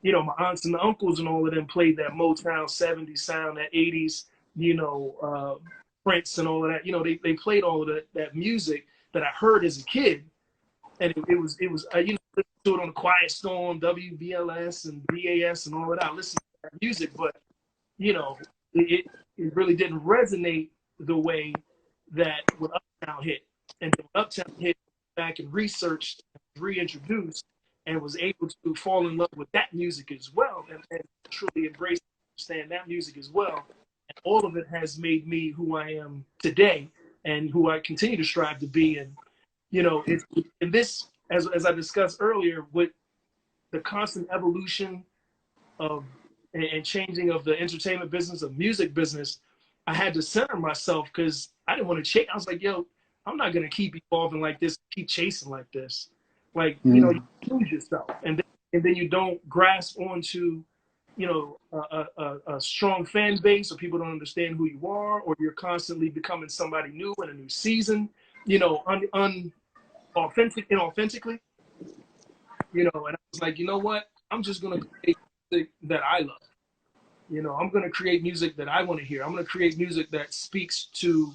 you know, my aunts and uncles and all of them played that Motown 70s sound, that 80s, you know, Prince and all of that. You know, they played all of that music that I heard as a kid. And it was you know, listen to it on the Quiet Storm, WBLS and BAS and all of that. I listened to that music, but you know, it really didn't resonate the way that when Uptown hit. And then when Uptown hit, back and researched, reintroduced, and was able to fall in love with that music as well, and truly embrace and understand that music as well. And all of it has made me who I am today and who I continue to strive to be. And, you know, it's in this, as I discussed earlier, with the constant evolution of and changing of the entertainment business, of music business, I had to center myself because I didn't want to chase. I was like, yo, I'm not gonna keep evolving like this, keep chasing like this. Like, you know, you Mm. lose yourself, and then you don't grasp onto, you know, a strong fan base, or people don't understand who you are, or you're constantly becoming somebody new in a new season. You know, inauthentically. You know, and I was like, you know what? I'm just gonna create music that I love. You know, I'm gonna create music that I want to hear. I'm gonna create music that speaks to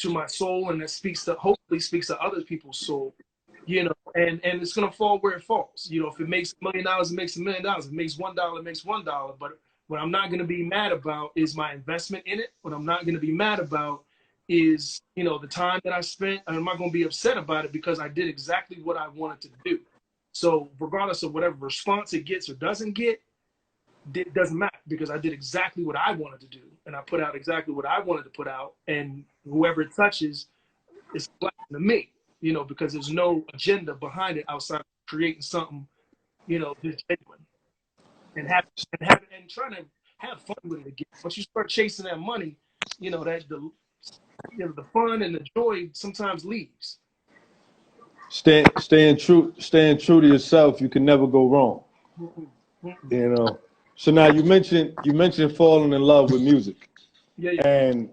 my soul, and that speaks to, hopefully speaks to other people's soul. You know, and it's gonna fall where it falls. You know, if it makes $1 million, it makes $1 million. If it makes $1, it makes $1. But what I'm not gonna be mad about is my investment in it. What I'm not gonna be mad about is, you know, the time that I spent. And I'm not gonna be upset about it because I did exactly what I wanted to do. So regardless of whatever response it gets or doesn't get, it doesn't matter because I did exactly what I wanted to do, and I put out exactly what I wanted to put out, and whoever it touches is a blessing to me, you know, because there's no agenda behind it outside of creating something, you know, just genuine and and trying to have fun with it again. Once you start chasing that money, you know that the you know the fun and the joy sometimes leaves. Staying true to yourself. You can never go wrong. Mm-mm, mm-mm. You know. So now you mentioned falling in love with music, Yeah, yeah, and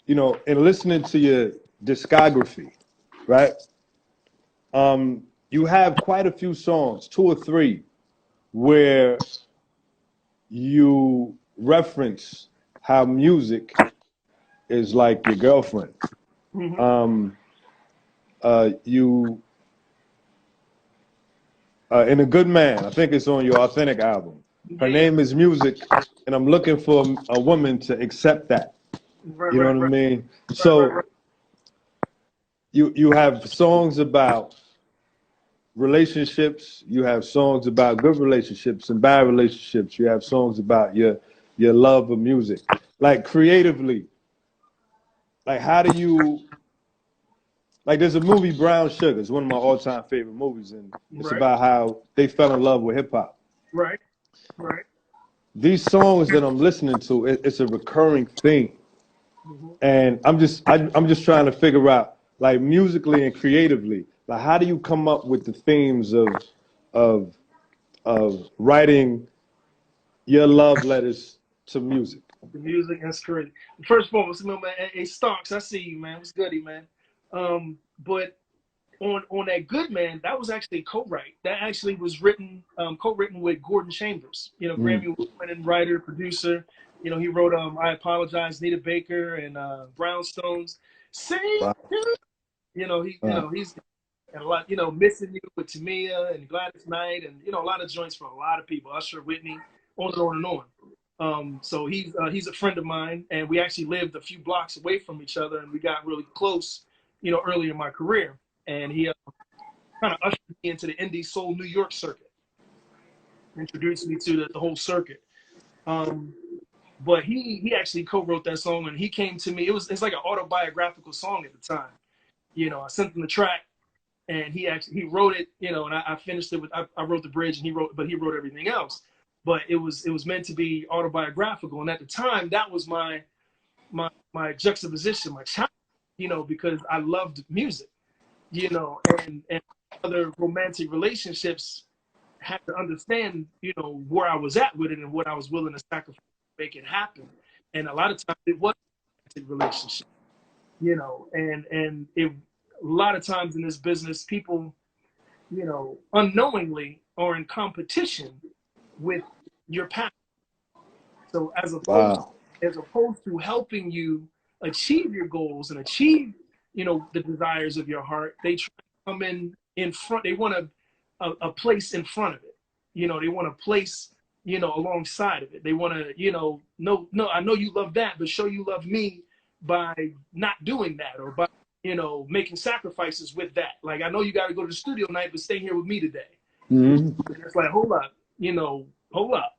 you know, in listening to your discography, right? You have quite a few songs, two or three, where you reference how music is like your girlfriend. mm-hmm. Um, you in A Good Man, I think it's on your Authentic album. Her Yeah, yeah, name is Music, and I'm looking for a woman to accept that. right, You know right, what I right, mean? right, right, right. So you have songs about relationships. You have songs about good relationships and bad relationships. You have songs about your love of music. Like creatively, like how do you like? There's a movie Brown Sugar. It's one of my all-time favorite movies, and it's Right, about how they fell in love with hip hop. right, right. These songs that I'm listening to, it's a recurring theme, Mm-hmm. and I'm just trying to figure out like musically and creatively, like how do you come up with the themes of of writing your love letters to music? The music, that's crazy. First of all, what's man? Hey, Starks, I see you, man. What's goody, man? But on that Good Man, that was actually co-write. That actually was written, co-written with Gordon Chambers. You know, Mm. Grammy winning writer, producer. You know, he wrote I Apologize, Nita Baker, and Brownstones. Sing, Wow. you know, Wow. he's and a lot, you know, Missing You with Tamia and Gladys Knight, and you know, a lot of joints for a lot of people. Usher, Whitney, on and on and on. So he's a friend of mine, and we actually lived a few blocks away from each other, and we got really close, you know, early in my career. And he kind of ushered me into the indie soul New York circuit, introduced me to the whole circuit. Um, but he actually co-wrote that song, and he came to me. It's like an autobiographical song at the time. You know, I sent him the track, and he wrote it. You know, and I finished it with I wrote the bridge, and he wrote everything else. But it was meant to be autobiographical, and at the time that was my juxtaposition, my challenge. You know, because I loved music. You know, and other romantic relationships had to understand, you know, where I was at with it and what I was willing to sacrifice to make it happen. And a lot of times it was a romantic relationship, you know, and it a lot of times in this business, people, you know, unknowingly are in competition with your passion. So Wow. as opposed to helping you achieve your goals and achieve, the desires of your heart, they try to come in front. They want a place in front of it. They want a place, alongside of it. They want to, no, I know you love that, but show you love me by not doing that, or by, making sacrifices with that. Like, I know you got to go to the studio night, but stay here with me today. Mm-hmm. It's like, hold up, hold up.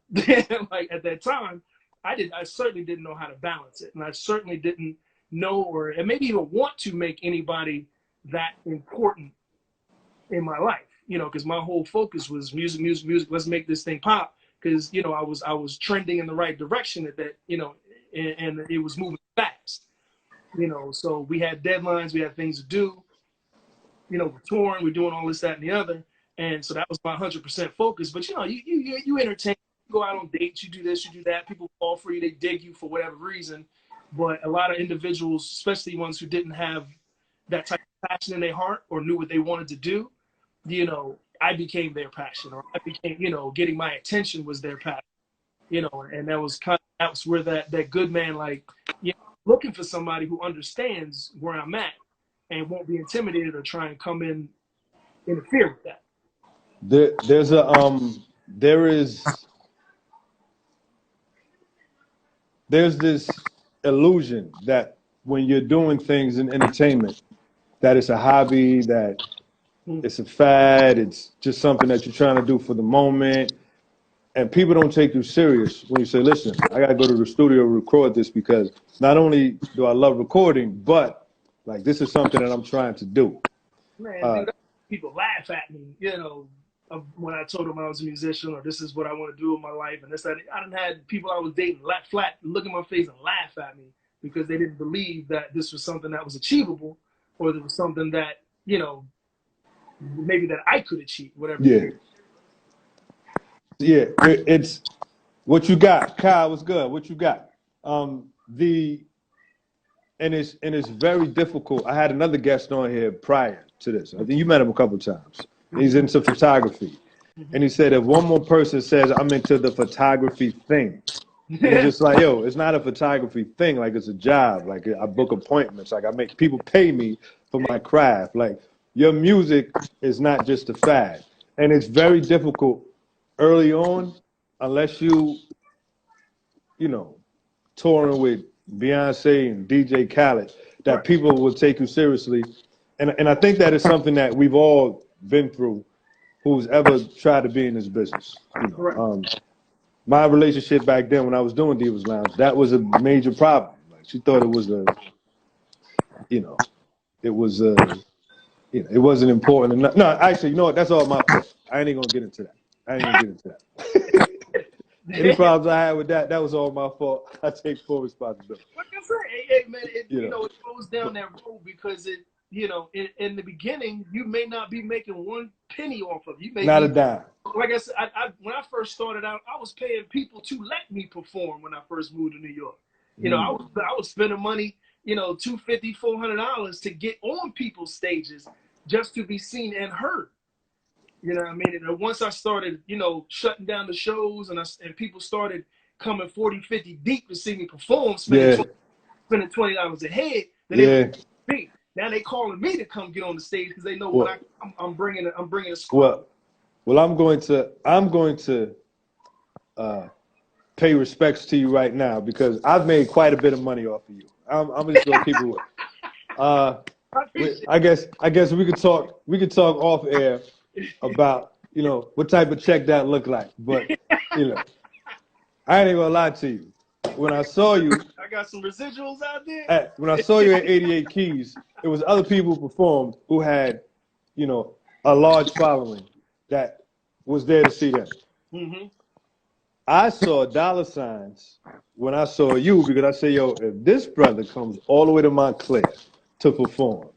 Like, at that time, I certainly didn't know how to balance it, and I certainly didn't know, and maybe even want to make anybody that important in my life, because my whole focus was music, music, music. Let's make this thing pop, because I was trending in the right direction at that, and it was moving fast, So we had deadlines, we had things to do, we're touring, we're doing all this, that, and the other. And so that was my 100% focus. But you entertain, you go out on dates, you do this, you do that. People fall for you, they dig you for whatever reason. But a lot of individuals, especially ones who didn't have that type of passion in their heart or knew what they wanted to do, I became their passion, or I became, getting my attention was their passion, and that was where that good man, like, looking for somebody who understands where I'm at and won't be intimidated or try and come in interfere with that. There's this illusion that when you're doing things in entertainment, that it's a hobby, that it's a fad, it's just something that you're trying to do for the moment. And people don't take you serious when you say, listen, I got to go to the studio and record this, because not only do I love recording, but like, this is something that I'm trying to do. Man, dude, people laugh at me, when I told them I was a musician, or this is what I want to do with my life, and this, that. I done had people I was dating flat look in my face and laugh at me because they didn't believe that this was something that was achievable, or there was something that, maybe that I could achieve, whatever. Yeah. Yeah, it's what you got. Kyle, what's good? What you got? It's very difficult. I had another guest on here prior to this. I think you met him a couple of times. He's into photography. And he said, if one more person says, I'm into the photography thing, it's just like, yo, it's not a photography thing. Like, it's a job. Like, I book appointments. Like, I make people pay me for my craft. Like, your music is not just a fad. And it's very difficult early on, unless you touring with Beyonce and DJ Khaled, that people will take you seriously. And I think that is something that we've all been through, who's ever tried to be in this business. My relationship back then, when I was doing Divas Lounge, that was a major problem. Like, she thought it was it wasn't important enough. No, actually, you know what? That's all my fault. I ain't even gonna get into that. Any problems I had with that was all my fault. I take full responsibility. Like I said, hey man, it goes down that road, because it, in the beginning, you may not be making one penny off of it. You may not a dime. Like I said, when I first started out, I was paying people to let me perform when I first moved to New York. I was spending money, $250, $400 to get on people's stages just to be seen and heard. You know what I mean? And once I started, shutting down the shows, and people started coming 40, 50 deep to see me perform, spending $20 a head, then now they calling me to come get on the stage, because they know I'm bringing a squad. Well, I'm going to pay respects to you right now, because I've made quite a bit of money off of you. I'm just gonna keep it. I guess we could talk off air about what type of check that looked like. But I ain't even gonna lie to you. When I saw you, I got some residuals out there. When I saw you at 88 Keys, it was other people who performed who had a large following that was there to see them. Mm-hmm. I saw dollar signs when I saw you, because I said, yo, if this brother comes all the way to Montclair to perform,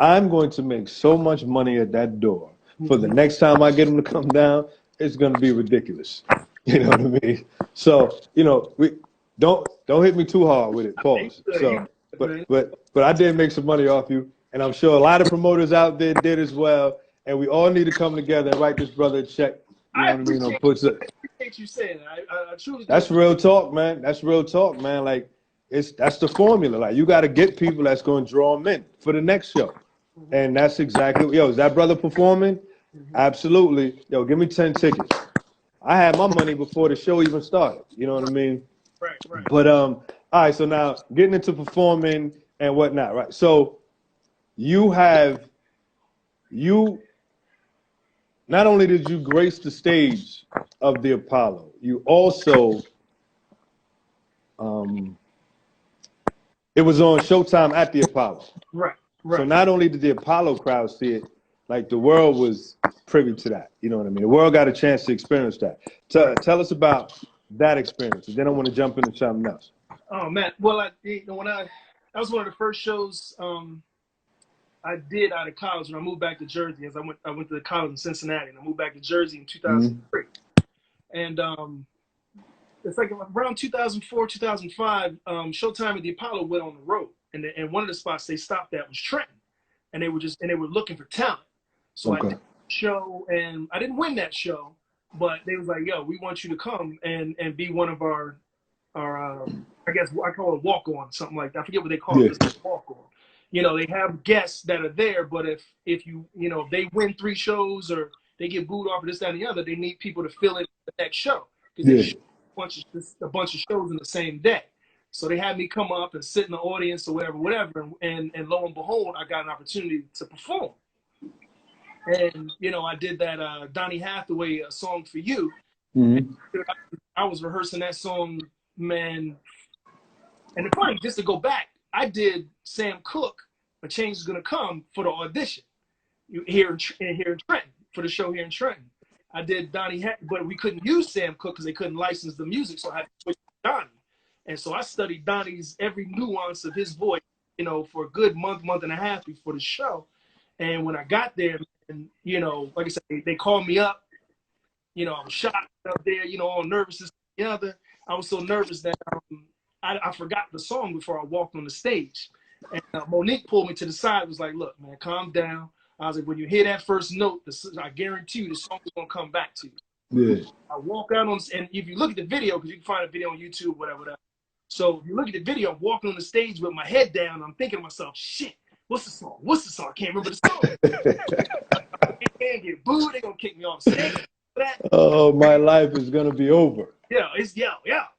I'm going to make so much money at that door. For the next time I get him to come down, it's going to be ridiculous. You know what I mean? So, we don't hit me too hard with it. Pause. So, but I did make some money off you, and I'm sure a lot of promoters out there did as well. And we all need to come together and write this brother a check You I know what I mean? Or appreciate, puts it. I appreciate you saying that. I truly do. That's real talk, man. That's real talk, man. Like that's the formula. Like you got to get people that's going to draw them in for the next show, and that's exactly. Yo, is that brother performing? Absolutely. Yo, give me 10 tickets. I had my money before the show even started. You know what I mean? Right, right. But all right. So now getting into performing and whatnot, right? So you have you not only did you grace the stage of the Apollo, you also it was on Showtime at the Apollo. Right, So right. not only did the Apollo crowd see it, like the world was privy to that. You know what I mean? The world got a chance to experience that. Tell us about that experience, and then I want to jump into something else. Oh man, well, when that was one of the first shows I did out of college when I moved back to Jersey. As I went to college in Cincinnati, and I moved back to Jersey in 2003. And it's like around 2004, 2005, Showtime at the Apollo went on the road, and one of the spots they stopped at was Trenton, and they were looking for talent. So I did Okay. the show, and I didn't win that show, but they was like, "Yo, we want you to come and be one of our I guess I call it walk on, something like that. I forget what they call Yeah. it, but walk on. You know, they have guests that are there, but if if they win 3 shows or they get booed off of this, that, and the other, they need people to fill in the next show because they Yeah. show a bunch of shows in the same day. So they had me come up and sit in the audience or whatever, and lo and behold, I got an opportunity to perform. And I did that Donny Hathaway song for you. Mm-hmm. I was rehearsing that song, man. And the funny, just to go back, I did Sam Cooke, A Change Is Gonna Come for the audition here in Trenton, for the show here in Trenton. I did Donnie, but we couldn't use Sam Cooke because they couldn't license the music, so I had to switch to Donnie. And so I studied Donnie's every nuance of his voice, for a good month and a half before the show. And when I got there, and like I said, they called me up. I was shocked up there, all nervous, this and the other. I was so nervous that I forgot the song before I walked on the stage. And Monique pulled me to the side, was like, "Look, man, calm down." I was like, "When you hear that first note, I guarantee you the song is going to come back to you." Yeah. I walk out on, and if you look at the video, because you can find a video on YouTube, whatever. So if you look at the video, I'm walking on the stage with my head down. I'm thinking to myself, "Shit, what's the song? What's the song? I can't remember the song." I can't get booed. They're going to kick me off stage. Oh, my life is gonna be over. Yeah,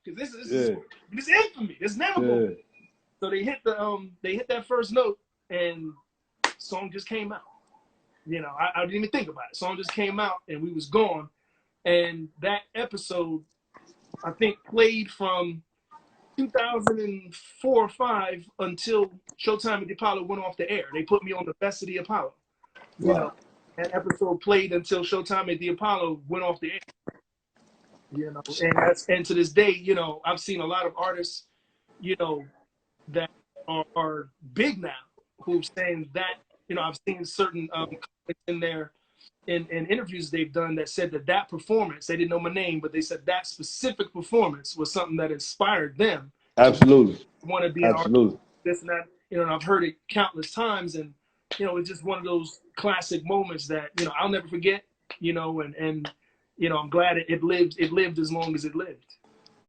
because this is infamy. It's never going. So they hit that first note, and song just came out. I didn't even think about it. Song just came out, and we was gone. And that episode, I think, played from 2004 or 5 until Showtime at the Apollo went off the air. They put me on the Best of the Apollo. Wow. That episode played until Showtime at the Apollo went off the air. And to this day, I've seen a lot of artists, that are big now who've saying that, I've seen certain comments in there in interviews they've done that said that performance, they didn't know my name, but they said that specific performance was something that inspired them Absolutely. to want to be an artist, this and that, and I've heard it countless times, and it's just one of those classic moments that I'll never forget, and I'm glad it lived as long as it lived.